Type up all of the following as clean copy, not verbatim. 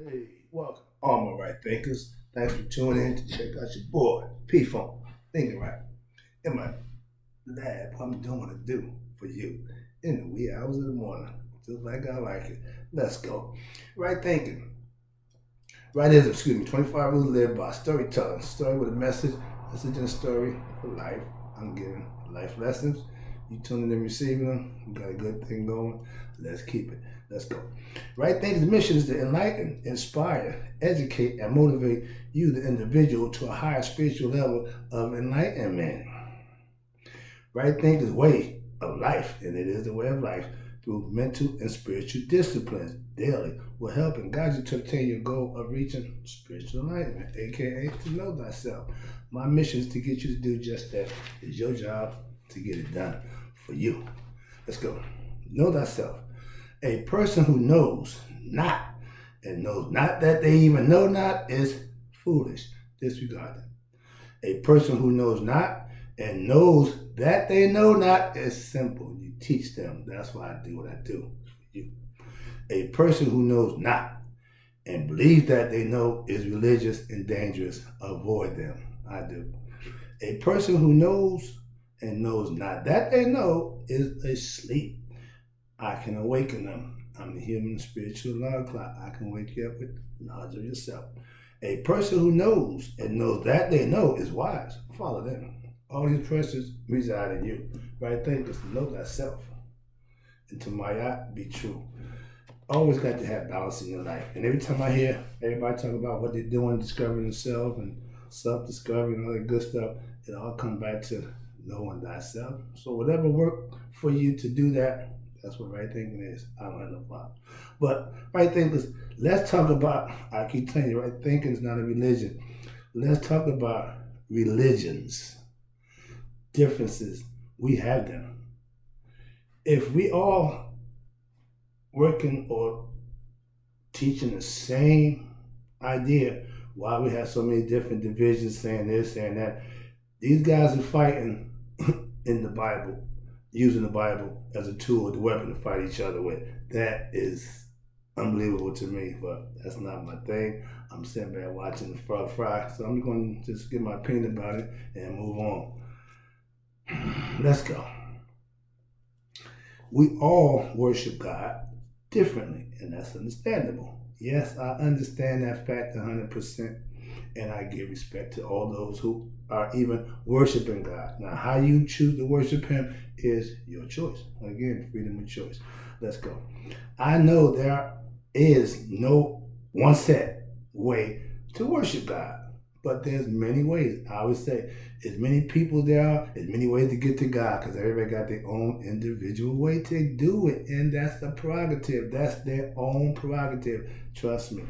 Hey, welcome, all my right thinkers. Thanks for tuning in to check out your boy, P-Funk, Thinking Right, in my lab. I'm doing what I do for you in the wee hours of the morning, just like I like it. Let's go. Right thinking. Right, 25 rules live by storytelling. Story with a message and a story for life. I'm giving life lessons. You tuning in and receiving them. We got a good thing going. Let's keep it. Let's go. Right Thinking's mission is to enlighten, inspire, educate, and motivate you, the individual, to a higher spiritual level of enlightenment. Right Thinking's way of life, and it is the way of life, through mental and spiritual disciplines daily will help and guide you to obtain your goal of reaching spiritual enlightenment, aka to know thyself. My mission is to get you to do just that. It's your job to get it done for you. Let's go. Know thyself. A person who knows not and knows not that they even know not is foolish. Disregard them. A person who knows not and knows that they know not is simple. You teach them. That's why I do what I do for you. A person who knows not and believes that they know is religious and dangerous. Avoid them. I do. A person who knows and knows not that they know is asleep. I can awaken them. I'm the human spiritual alarm clock. I can wake you up with knowledge of yourself. A person who knows and knows that they know is wise. Follow them. All these persons reside in you. Right thinkers, know thyself. And to Maya, be true. Always got to have balance in your life. And every time I hear everybody talk about what they're doing, discovering themselves and self-discovery and all that good stuff, it all comes back to knowing thyself. So whatever work for you to do that, that's what right thinking is. I don't have no problem. But right thinkers, let's talk about, I keep telling you, right thinking is not a religion. Let's talk about religions, differences. We have them. If we all working or teaching the same idea, why we have so many different divisions saying this, saying that, these guys are fighting in the Bible, using the Bible as a tool, the weapon to fight each other with. That is unbelievable to me, but that's not my thing. I'm sitting back watching the frog fry, so I'm going to just give my opinion about it and move on. Let's go. We all worship God differently, and that's understandable. Yes, I understand that fact 100%, and I give respect to all those who are even worshiping God. Now, how you choose to worship Him is your choice. Again, freedom of choice. Let's go. I know there is no one set way to worship God, but there's many ways. I always say, as many people there are, as many ways to get to God, because everybody got their own individual way to do it, and that's the prerogative. That's their own prerogative. Trust me.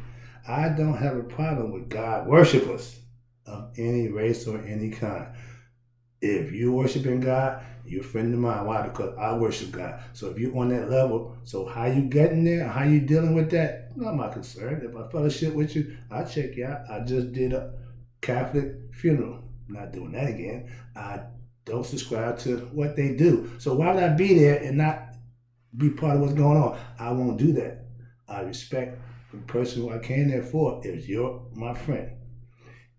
I don't have a problem with God worshipers of any race or any kind. If you're worshiping God, you're a friend of mine. Why? Because I worship God. So if you're on that level, so how you getting there? How you dealing with that? Not my concern. If I fellowship with you, I'll check you out. I just did a Catholic funeral. I'm not doing that again. I don't subscribe to what they do. So why would I be there and not be part of what's going on? I won't do that. I respect the person who I came there for. If you're my friend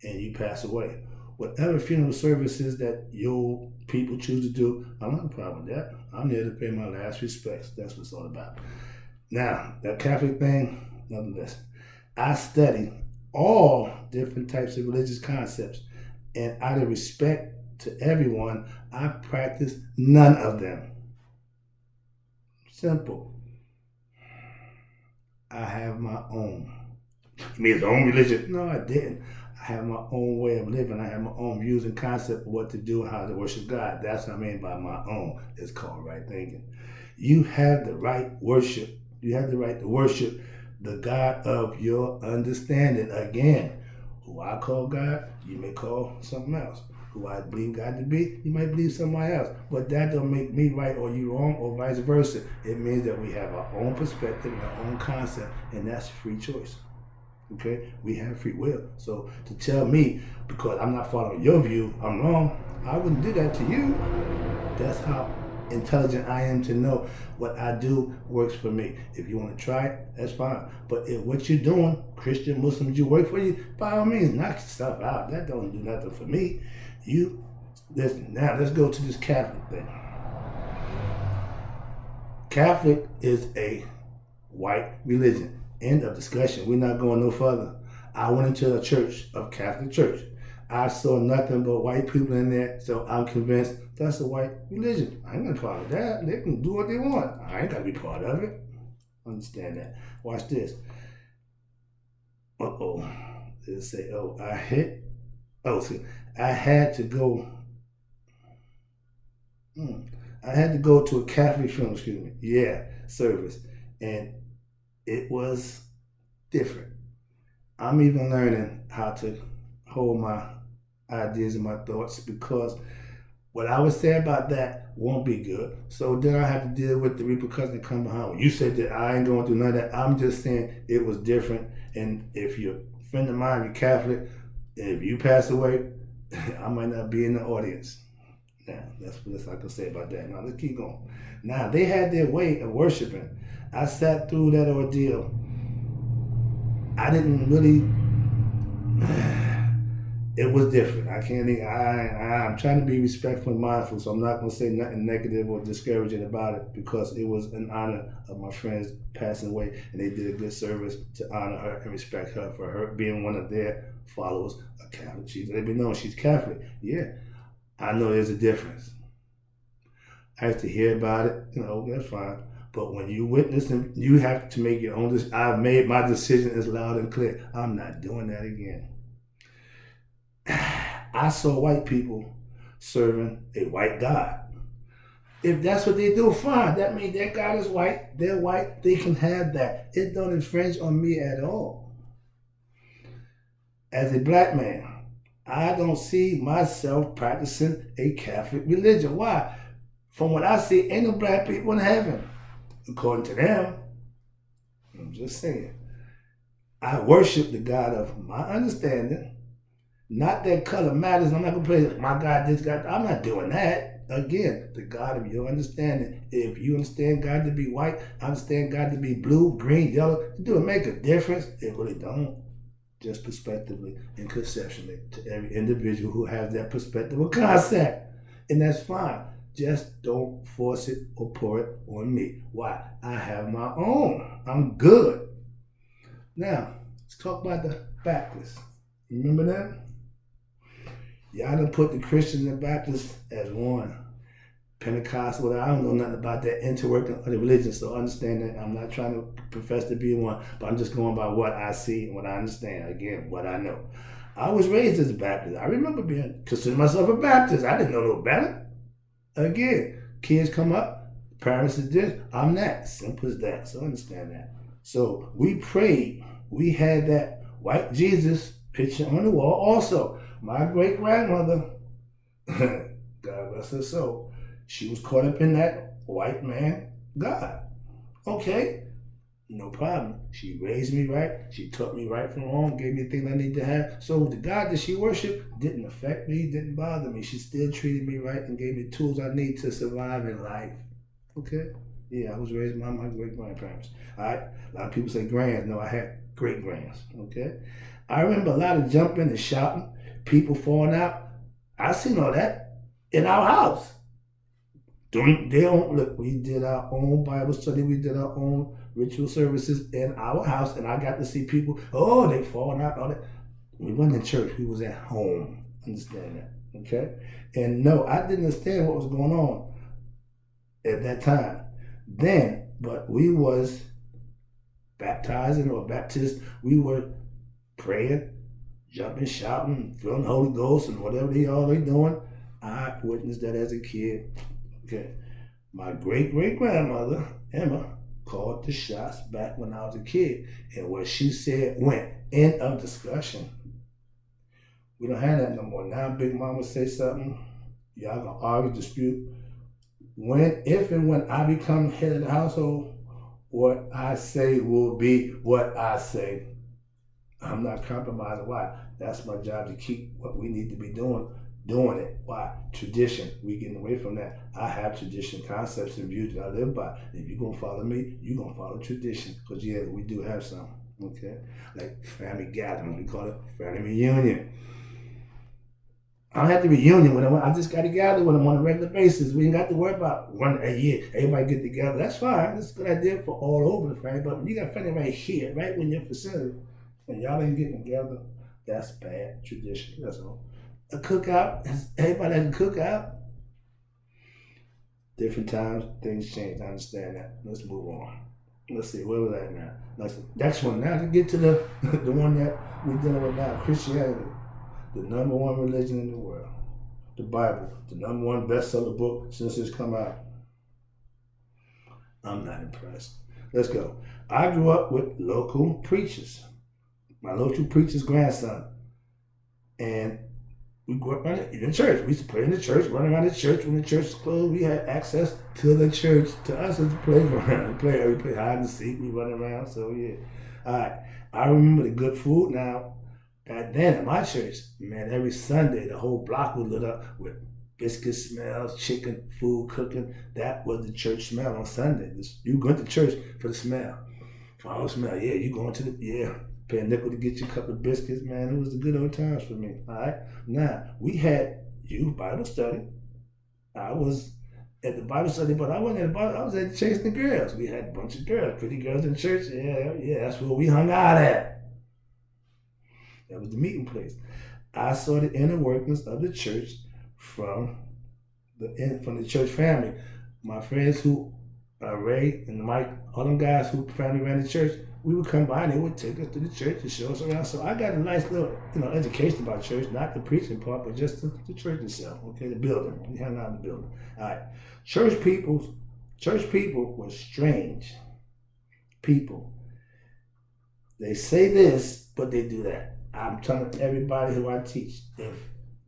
and you pass away, whatever funeral services that your people choose to do, I'm not a problem with that. I'm there to pay my last respects. That's what it's all about. Now, that Catholic thing, nonetheless, I study all different types of religious concepts, and out of respect to everyone, I practice none of them. Simple. I have my own. You mean his own religion? No, I didn't. I have my own way of living. I have my own views and concept of what to do and how to worship God. That's what I mean by my own. It's called right thinking. You have the right worship. You have the right to worship the God of your understanding. Again, who I call God, you may call something else. Who I believe God to be, you might believe somebody else. But that don't make me right or you wrong or vice versa. It means that we have our own perspective and our own concept, and that's free choice. Okay, we have free will. So to tell me because I'm not following your view, I'm wrong, I wouldn't do that to you. That's how intelligent I am to know what I do works for me. If you want to try it, that's fine. But if what you're doing, Christian, Muslims, you work for you, by all means, knock yourself out. That don't do nothing for me. Listen, now let's go to this Catholic thing. Catholic is a white religion. End of discussion. We're not going no further. I went into a church, a Catholic church. I saw nothing but white people in there, so I'm convinced that's a white religion. I ain't gonna be part of that. They can do what they want. I ain't gotta be part of it. Understand that. Watch this. They say, see, I had to go. I had to go to a Catholic funeral, service, and it was different. I'm even learning how to hold my ideas and my thoughts, because what I would say about that won't be good. So then I have to deal with the repercussions that come behind. When you said that, I ain't going through none of that. I'm just saying it was different. And if you're a friend of mine, you're Catholic, and if you pass away, I might not be in the audience. Now, that's what I can say about that. Now, let's keep going. Now, they had their way of worshiping. I sat through that ordeal. I didn't really... It was different. I'm trying to be respectful and mindful, so I'm not going to say nothing negative or discouraging about it, because it was an honor of my friends passing away, and they did a good service to honor her and respect her for her being one of their followers, a Catholic. Let me know she's Catholic. Yeah, I know there's a difference. I have to hear about it, that's fine. But when you witness and you have to make your own decision. I've made my decision as loud and clear. I'm not doing that again. I saw white people serving a white God. If that's what they do, fine. That means their God is white. They're white. They can have that. It don't infringe on me at all. As a black man, I don't see myself practicing a Catholic religion. Why? From what I see, ain't no black people in heaven, according to them. I'm just saying. I worship the God of my understanding. Not that color matters. I'm not going to play my God, this God. I'm not doing that. Again, the God of your understanding. If you understand God to be white, I understand God to be blue, green, yellow. It don't make a difference. It really don't. Just perspectively and conceptually to every individual who has that perspective or concept. And that's fine. Just don't force it or pour it on me. Why? I have my own. I'm good. Now, let's talk about the Baptists. Remember them? Y'all done put the Christians and Baptists as one. Pentecostal, I don't know nothing about that interworking of the religion, so understand that I'm not trying to profess to be one, but I'm just going by what I see and what I understand. Again, what I know. I was raised as a Baptist. I remember considering myself a Baptist. I didn't know no better. Again, kids come up, parents is this, I'm that. Simple as that. So understand that. So we prayed. We had that white Jesus picture on the wall. Also, my great grandmother, God bless her soul, she was caught up in that white man God. Okay, no problem. She raised me right. She taught me right from wrong, gave me things I need to have. So the God that she worshiped didn't affect me, didn't bother me. She still treated me right and gave me tools I need to survive in life. Okay? Yeah, I was raised by my great-grandparents. All right? A lot of people say grands. No, I had great-grands. Okay? I remember a lot of jumping and shouting, people falling out. I seen all that in our house. We did our own Bible study. We did our own ritual services in our house, and I got to see people, they falling out. All that. We wasn't in church. We was at home. Understand that, okay? And no, I didn't understand what was going on at that time. Then, but we was baptizing or Baptist. We were praying, jumping, shouting, feeling the Holy Ghost, and whatever they doing. I witnessed that as a kid. Okay, my great-great-grandmother, Emma, called the shots back when I was a kid. And what she said went. End of discussion. We don't have that no more. Now Big Mama say something, y'all gonna argue, dispute. If and when I become head of the household, what I say will be what I say. I'm not compromising. Why? That's my job, to keep what we need to be doing doing it. Why? Tradition. We getting away from that. I have tradition, concepts, and views that I live by. If you're going to follow me, you're going to follow tradition. Because, yeah, we do have some. Okay? Like family gathering. We call it family reunion. I don't have to reunion with them. I just got to gather with them on a regular basis. We ain't got to worry about one a year. Everybody get together. That's fine. That's a good idea for all over the family. But when you got family right here, right when your facility, and y'all ain't getting together, that's bad tradition. That's all. A cookout, everybody has a cookout. Different times, things change. I understand that. Let's move on. Let's see, where was that now? Next one. Now to get to the the one that we're dealing with now, Christianity. The number one religion in the world. The Bible, the number one bestseller book since it's come out. I'm not impressed. Let's go. I grew up with local preachers. My local preacher's grandson. And we grew up in the church. We used to play in the church, run around the church. When the church was closed, we had access to the church. To us, it's a playground. We play hide and seek. We run around. So, yeah. All right. I remember the good food now. Back then at my church, man, every Sunday the whole block was lit up with biscuit smells, chicken, food cooking. That was the church smell on Sunday. You go to church for the smell. For all the smell, yeah, you going to pay a nickel to get you a couple of biscuits, man. It was the good old times for me. All right. Now we had youth Bible study. I was at the Bible study, but I wasn't at the Bible. I was at chasing the girls. We had a bunch of girls, pretty girls in church. Yeah, that's where we hung out at. That was the meeting place. I saw the inner workings of the church from the church family. My friends who Ray and Mike, all them guys who family ran the church, we would come by and they would take us to the church and show us around. So I got a nice little, education about church, not the preaching part, but just the church itself. Okay, the building. We hung out in the building. All right. Church people were strange people. They say this, but they do that. I'm telling everybody who I teach, if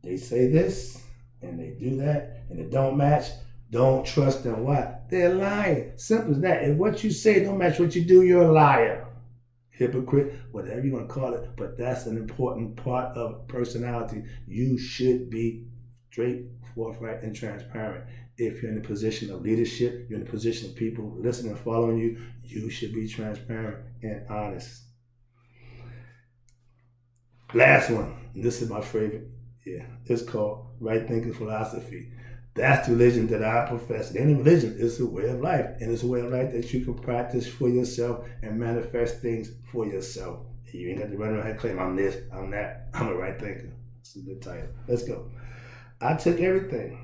they say this and they do that and it don't match, don't trust them. Why? They're lying. Simple as that. If what you say don't match what you do, you're a liar. Hypocrite, whatever you want to call it, but that's an important part of personality. You should be straight, forthright, and transparent. If you're in a position of leadership, you're in a position of people listening and following you, you should be transparent and honest. Last one, and this is my favorite. Yeah, it's called right thinking philosophy. That's the religion that I profess. Any religion is a way of life, and it's a way of life that you can practice for yourself and manifest things for yourself. You ain't got to run around and claim I'm this, I'm that. I'm a right thinker. It's a good title. Let's go. I took everything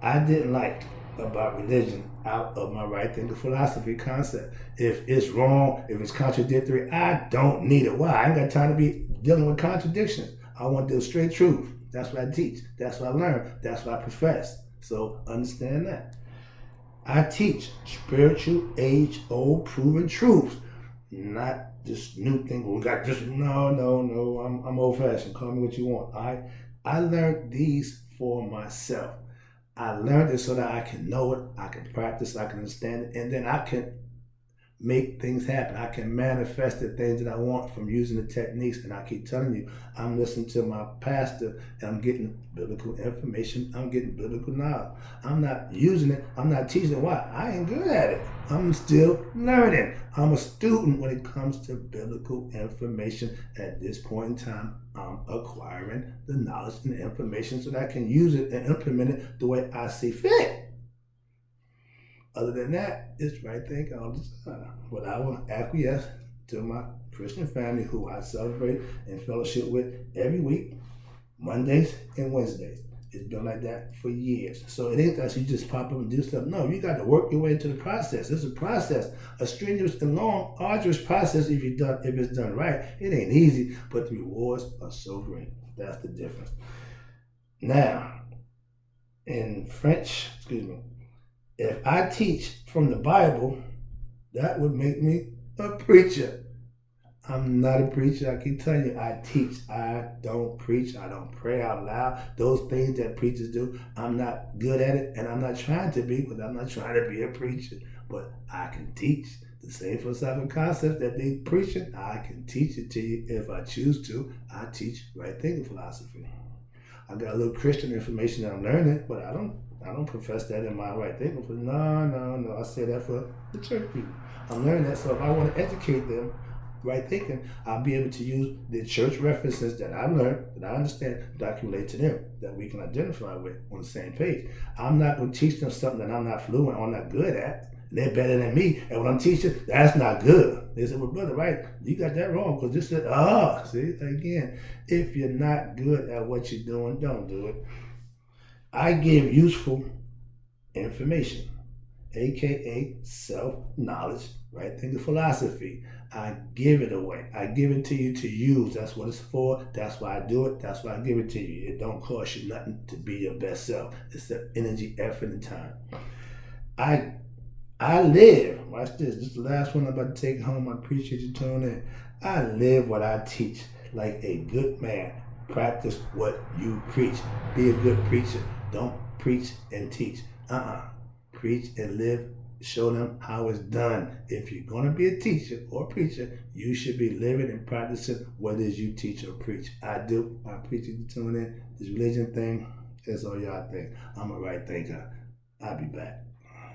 I didn't like about religion out of my right thinking philosophy concept. If it's wrong, if it's contradictory, I don't need it. Why? I ain't got time to be dealing with contradictions. I want the straight truth. That's what I teach. That's what I learn. That's what I profess. So understand that. I teach spiritual, age-old, proven truths, not this new thing. We got this. No. I'm old-fashioned. Call me what you want. I learned these for myself. I learned it so that I can know it, I can practice, I can understand it, and then I can make things happen. I can manifest the things that I want from using the techniques. And I keep telling you, I'm listening to my pastor and I'm getting biblical information. I'm getting biblical knowledge. I'm not using it. I'm not teaching it. Why? I ain't good at it. I'm still learning. I'm a student when it comes to biblical information. At this point in time, I'm acquiring the knowledge and the information so that I can use it and implement it the way I see fit. Other than that, it's right thinking all the time. But I will acquiesce to my Christian family who I celebrate and fellowship with every week, Mondays and Wednesdays. It's been like that for years. So it ain't that you just pop up and do stuff. No, you got to work your way into the process. It's a process, a strenuous and long, arduous process if it's done right. It ain't easy, but the rewards are so great. That's the difference. Now, in French, if I teach from the Bible, that would make me a preacher. I'm not a preacher. I keep telling you, I teach. I don't preach. I don't pray out loud. Those things that preachers do, I'm not good at it, and I'm not trying to be, but I'm not trying to be a preacher. But I can teach the same philosophical concept that they preaching. I can teach it to you if I choose to. I teach right thinking philosophy. I got a little Christian information that I'm learning, but I don't profess that in my right thinking. For no. I say that for the church people. I'm learning that, so if I want to educate them right thinking, I'll be able to use the church references that I learned, that I understand, that I can relate to them, that we can identify with on the same page. I'm not going to teach them something that I'm not fluent or I'm not good at. They're better than me, and what I'm teaching, that's not good. They said, well, brother, right, you got that wrong, because this said, see, again, if you're not good at what you're doing, don't do it. I give useful information, aka self-knowledge, right? Think of philosophy. I give it away. I give it to you to use. That's what it's for. That's why I do it. That's why I give it to you. It don't cost you nothing to be your best self, except energy, effort, and time. I live. Watch this. This is the last one I'm about to take home. I appreciate you tuning in. I live what I teach like a good man. Practice what you preach. Be a good preacher. Don't preach and teach. Preach and live. Show them how it's done. If you're going to be a teacher or preacher, you should be living and practicing what it is you teach or preach. I do. I appreciate you tuning in. This religion thing is all y'all think. I'm a right thinker. I'll be back.